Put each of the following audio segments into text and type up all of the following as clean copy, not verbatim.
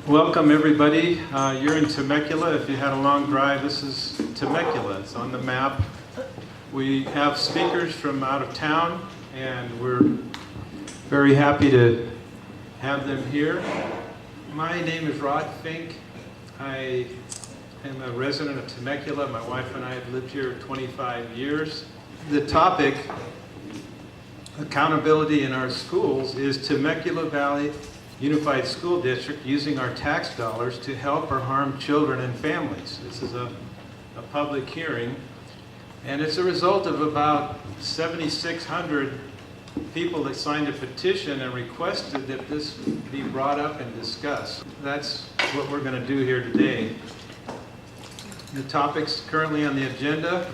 Welcome everybody. You're in Temecula. If you had a long drive, this is Temecula. It's on the map. We have speakers from out of town and we're very happy to have them here. My name is Rod Fink. I am a resident of Temecula. My wife and I have lived here 25 years. The topic, accountability in our schools, is Temecula Valley Unified School District using our tax dollars to help or harm children and families. This is a public hearing, and it's a result of about 7,600 people that signed a petition and requested that this be brought up and discussed. That's what we're going to do here today. The topics currently on the agenda: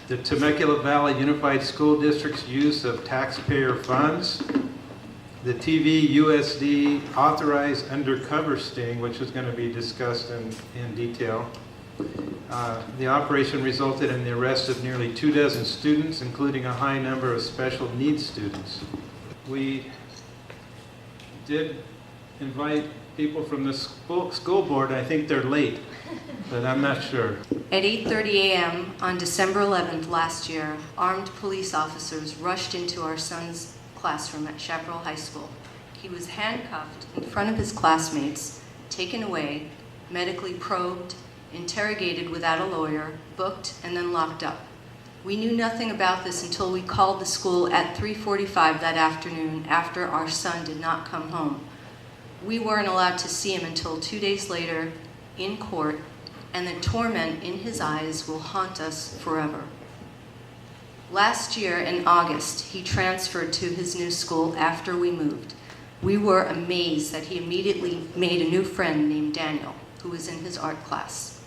the Temecula Valley Unified School District's use of taxpayer funds, the TV USD authorized undercover sting, which is going to be discussed in detail. The operation resulted in the arrest of nearly 24 students, including a high number of special needs students. We did invite people from the school board. I think they're late, but I'm not sure. At 8:30 a.m. on December 11th last year, armed police officers rushed into our son's classroom at Chaparral High School. He was handcuffed in front of his classmates, taken away, medically probed, interrogated without a lawyer, booked, and then locked up. We knew nothing about this until we called the school at 3:45 that afternoon after our son did not come home. We weren't allowed to see him until 2 days later in court, and the torment in his eyes will haunt us forever. Last year in August, he transferred to his new school after we moved. We were amazed that he immediately made a new friend named Daniel, who was in his art class.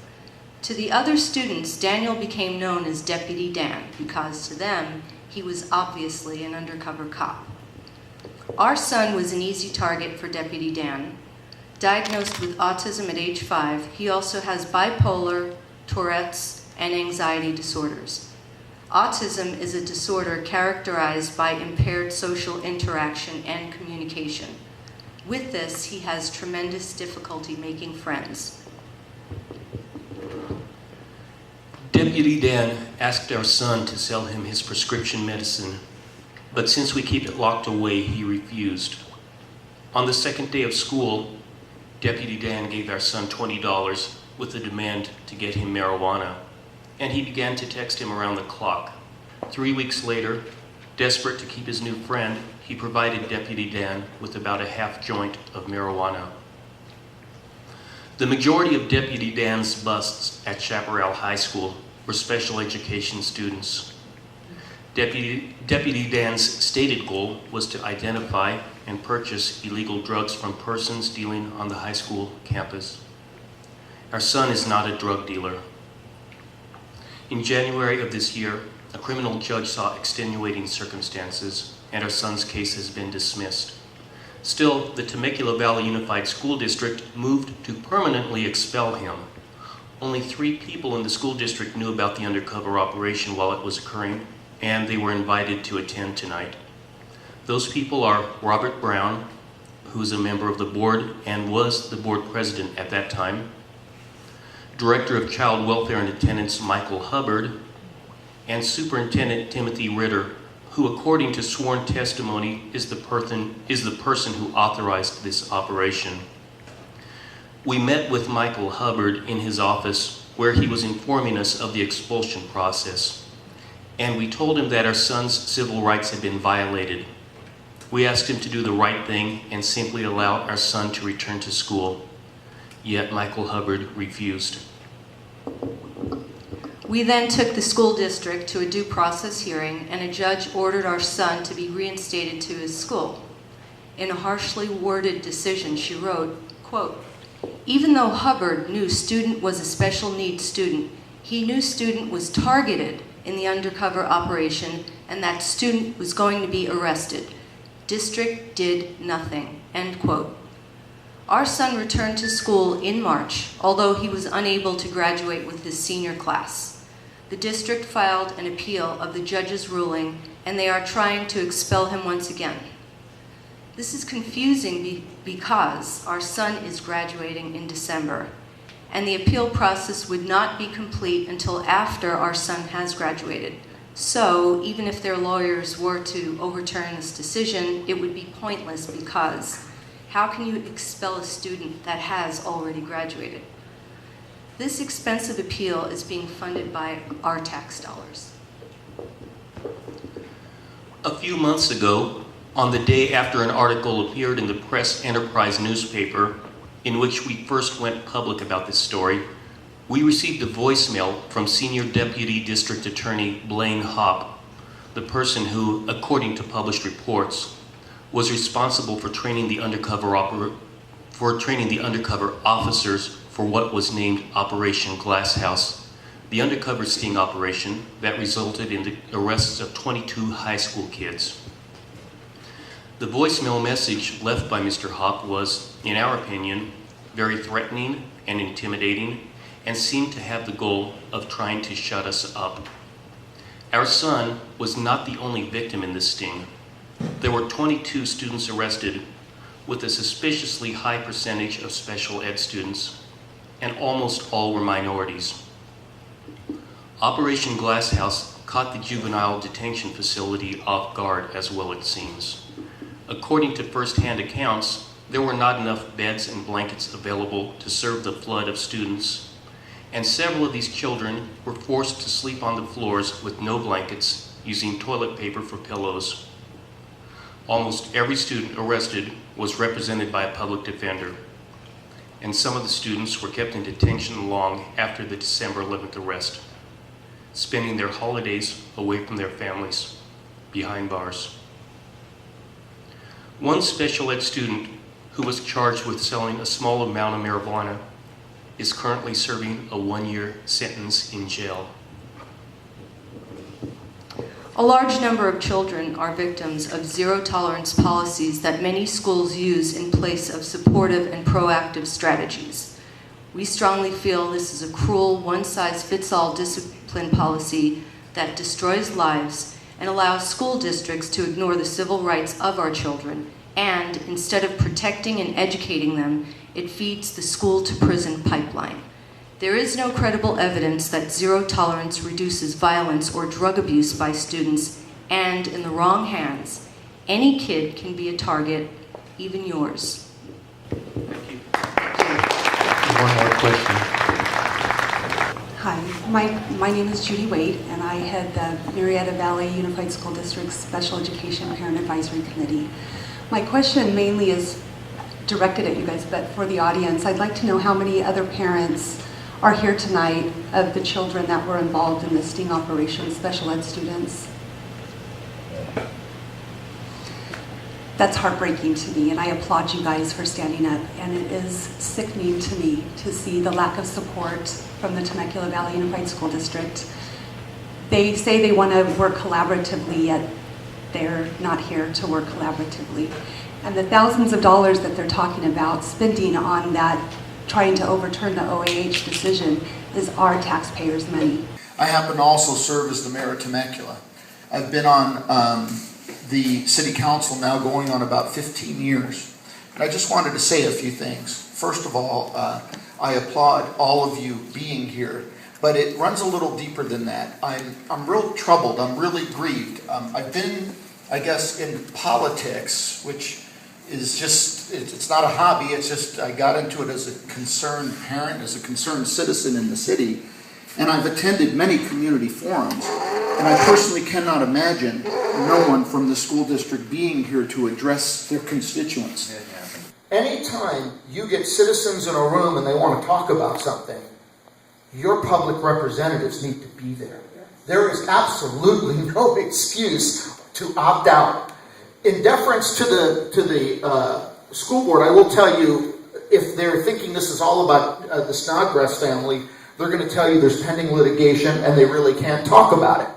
To the other students, Daniel became known as Deputy Dan because to them, he was obviously an undercover cop. Our son was an easy target for Deputy Dan. Diagnosed with autism at age 5, he also has bipolar, Tourette's, and anxiety disorders. Autism is a disorder characterized by impaired social interaction and communication. With this, he has tremendous difficulty making friends. Deputy Dan asked our son to sell him his prescription medicine, but since we keep it locked away, he refused. On the second day of school, Deputy Dan gave our son $20 with the demand to get him marijuana, and he began to text him around the clock. 3 weeks later, desperate to keep his new friend, he provided Deputy Dan with about a half joint of marijuana. The majority of Deputy Dan's busts at Chaparral High School were special education students. Deputy Dan's stated goal was to identify and purchase illegal drugs from persons dealing on the high school campus. Our son is not a drug dealer. In January of this year, a criminal judge saw extenuating circumstances, and our son's case has been dismissed. Still, the Temecula Valley Unified School District moved to permanently expel him. Only 3 people in the school district knew about the undercover operation while it was occurring, and they were invited to attend tonight. Those people are Robert Brown, who's a member of the board and was the board president at that time, Director of Child Welfare and Attendance Michael Hubbard, and Superintendent Timothy Ritter, who according to sworn testimony is the person who authorized this operation. We met with Michael Hubbard in his office where he was informing us of the expulsion process, and we told him that our son's civil rights had been violated. We asked him to do the right thing and simply allow our son to return to school, yet Michael Hubbard refused. We then took the school district to a due process hearing, and a judge ordered our son to be reinstated to his school. In a harshly worded decision, she wrote, quote, "Even though Hubbard knew student was a special needs student, he knew student was targeted in the undercover operation and that student was going to be arrested. District did nothing," end quote. Our son returned to school in March, although he was unable to graduate with his senior class. The district filed an appeal of the judge's ruling, and they are trying to expel him once again. This is confusing because our son is graduating in December, and the appeal process would not be complete until after our son has graduated. So even if their lawyers were to overturn this decision, it would be pointless because how can you expel a student that has already graduated? This expensive appeal is being funded by our tax dollars. A few months ago, on the day after an article appeared in the Press Enterprise newspaper, in which we first went public about this story, we received a voicemail from Senior Deputy District Attorney Blaine Hopp, the person who, according to published reports, was responsible for training the undercover officers for what was named Operation Glasshouse, the undercover sting operation that resulted in the arrests of 22 high school kids. The voicemail message left by Mr. Hopp was, in our opinion, very threatening and intimidating, and seemed to have the goal of trying to shut us up. Our son was not the only victim in this sting. There were 22 students arrested, with a suspiciously high percentage of special ed students, and almost all were minorities. Operation Glasshouse caught the juvenile detention facility off guard as well, it seems. According to first-hand accounts, there were not enough beds and blankets available to serve the flood of students, and several of these children were forced to sleep on the floors with no blankets, using toilet paper for pillows. Almost every student arrested was represented by a public defender, and some of the students were kept in detention long after the December 11th arrest, spending their holidays away from their families, behind bars. One special ed student who was charged with selling a small amount of marijuana is currently serving a 1-year sentence in jail. A large number of children are victims of zero-tolerance policies that many schools use in place of supportive and proactive strategies. We strongly feel this is a cruel, one-size-fits-all discipline policy that destroys lives and allows school districts to ignore the civil rights of our children, and instead of protecting and educating them, it feeds the school-to-prison pipeline. There is no credible evidence that zero tolerance reduces violence or drug abuse by students, and in the wrong hands, any kid can be a target, even yours. Thank you. One more question. Hi, my name is Judy Wade, and I head the Marietta Valley Unified School District's Special Education Parent Advisory Committee. My question mainly is directed at you guys, but for the audience, I'd like to know how many other parents are here tonight of the children that were involved in the sting operation, special ed students. That's heartbreaking to me, and I applaud you guys for standing up. And it is sickening to me to see the lack of support from the Temecula Valley Unified School District. They say they want to work collaboratively, yet they're not here to work collaboratively. And the thousands of dollars that they're talking about spending on that, trying to overturn the OAH decision, is our taxpayers' money. I happen to also serve as the mayor of Temecula. I've been on the city council now going on about 15 years. And I just wanted to say a few things. First of all, I applaud all of you being here, but it runs a little deeper than that. I'm real troubled, I'm really grieved. I've been, I guess, in politics, which is just, it's not a hobby, it's just I got into it as a concerned parent, as a concerned citizen in the city, and I've attended many community forums, and I personally cannot imagine no one from the school district being here to address their constituents. Anytime you get citizens in a room and they want to talk about something, your public representatives need to be there. There is absolutely no excuse to opt out. In deference to the school board, I will tell you, if they're thinking this is all about the Snodgrass family, they're going to tell you there's pending litigation and they really can't talk about it.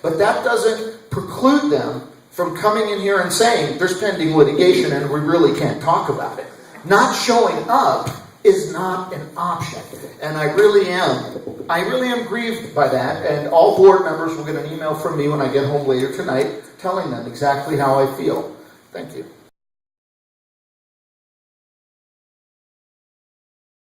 But that doesn't preclude them from coming in here and saying there's pending litigation and we really can't talk about it. Not showing up is not an option. And I really am grieved by that, and all board members will get an email from me when I get home later tonight telling them exactly how I feel. Thank you.